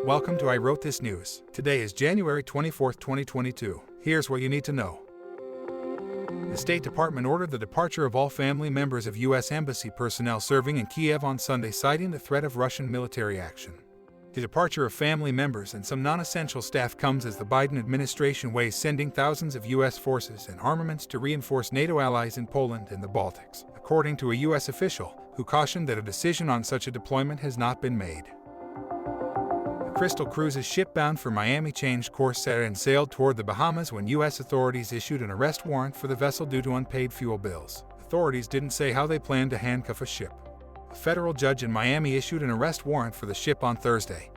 Welcome to I Wrote This News. Today is January 24th, 2022. Here's what you need to know. The State Department ordered the departure of all family members of U.S. Embassy personnel serving in Kiev on Sunday, citing the threat of Russian military action. The departure of family members and some non-essential staff comes as the Biden administration weighs sending thousands of U.S. forces and armaments to reinforce NATO allies in Poland and the Baltics, according to a U.S. official who cautioned that a decision on such a deployment has not been made. Crystal Cruise's ship bound for Miami changed course Saturday and sailed toward the Bahamas when U.S. authorities issued an arrest warrant for the vessel due to unpaid fuel bills. Authorities didn't say how they planned to handcuff a ship. A federal judge in Miami issued an arrest warrant for the ship on Thursday,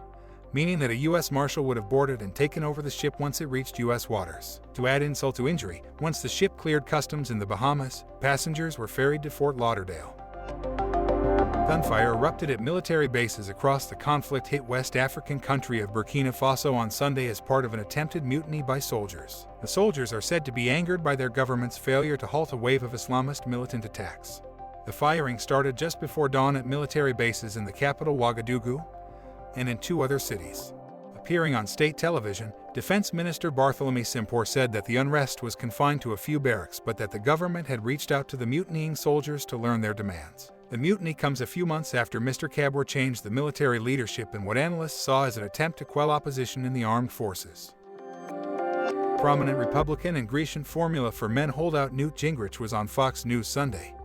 meaning that a U.S. Marshal would have boarded and taken over the ship once it reached U.S. waters. To add insult to injury, once the ship cleared customs in the Bahamas, passengers were ferried to Fort Lauderdale. Gunfire erupted at military bases across the conflict-hit West African country of Burkina Faso on Sunday as part of an attempted mutiny by soldiers. The soldiers are said to be angered by their government's failure to halt a wave of Islamist militant attacks. The firing started just before dawn at military bases in the capital Ouagadougou and in two other cities. Appearing on state television, Defense Minister Barthélemy Simphor said that the unrest was confined to a few barracks, but that the government had reached out to the mutinying soldiers to learn their demands. The mutiny comes a few months after Mr. Kabore changed the military leadership in what analysts saw as an attempt to quell opposition in the armed forces. Prominent Republican and Grecian Formula for Men holdout Newt Gingrich was on Fox News Sunday,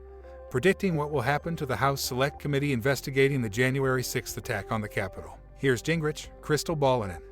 predicting what will happen to the House Select Committee investigating the January 6th attack on the Capitol. Here's Gingrich, crystal balling it.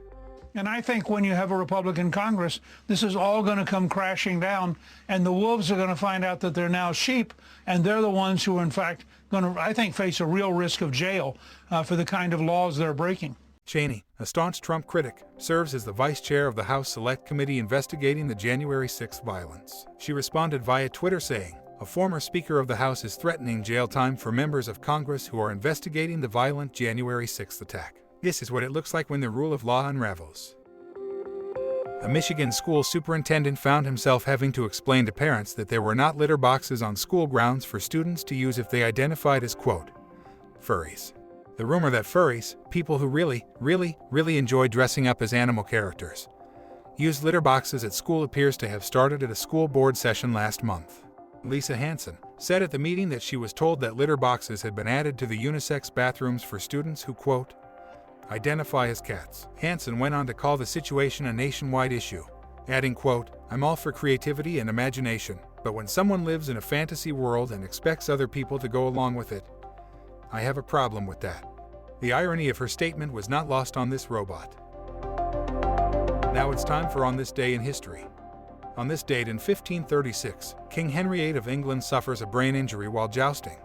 And I think when you have a Republican Congress, this is all going to come crashing down, and the wolves are going to find out that they're now sheep, and they're the ones who are, in fact, going to, I think, face a real risk of jail for the kind of laws they're breaking. Cheney, a staunch Trump critic, serves as the vice chair of the House Select Committee investigating the January 6th violence. She responded via Twitter saying, "A former Speaker of the House is threatening jail time for members of Congress who are investigating the violent January 6th attack. This is what it looks like when the rule of law unravels." A Michigan school superintendent found himself having to explain to parents that there were not litter boxes on school grounds for students to use if they identified as, quote, furries. The rumor that furries, people who really enjoy dressing up as animal characters, use litter boxes at school appears to have started at a school board session last month. Lisa Hansen said at the meeting that she was told that litter boxes had been added to the unisex bathrooms for students who, quote, identify as cats. Hansen went on to call the situation a nationwide issue, adding, quote, I'm all for creativity and imagination, but when someone lives in a fantasy world and expects other people to go along with it, I have a problem with that. The irony of her statement was not lost on this robot. Now it's time for On This Day in History. On this date in 1536, King Henry VIII of England suffers a brain injury while jousting,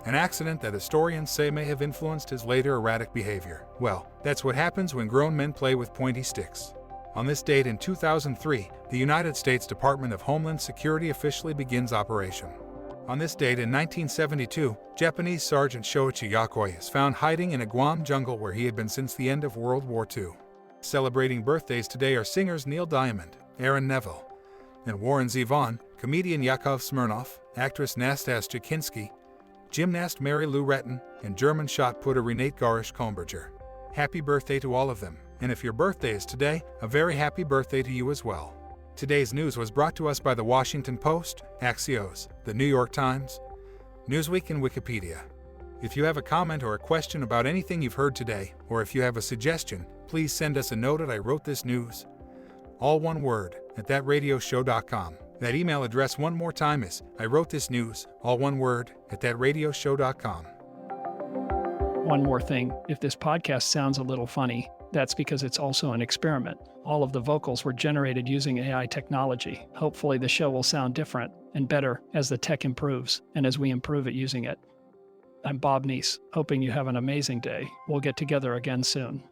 an accident that historians say may have influenced his later erratic behavior. Well, that's what happens when grown men play with pointy sticks. On this date in 2003, the United States Department of Homeland Security officially begins operation. On this date in 1972, Japanese Sergeant Shoichi Yakoi is found hiding in a Guam jungle where he had been since the end of World War II. Celebrating birthdays today are singers Neil Diamond, Aaron Neville, and Warren Zevon, comedian Yakov Smirnoff, actress Nastassja Kinski, gymnast Mary Lou Retton, and German shot putter Renate Garish-Komberger. Happy birthday to all of them, and if your birthday is today, a very happy birthday to you as well. Today's news was brought to us by the Washington Post, Axios, the New York Times, Newsweek, and Wikipedia. If you have a comment or a question about anything you've heard today, or if you have a suggestion, please send us a note at IWTN, all one word, at thatradioshow.com. That email address one more time is IWTN, all one word, at thatradioshow.com. One more thing, if this podcast sounds a little funny, that's because it's also an experiment. All of the vocals were generated using AI technology. Hopefully the show will sound different and better as the tech improves and as we improve at using it. I'm Bob Neese, hoping you have an amazing day. We'll get together again soon.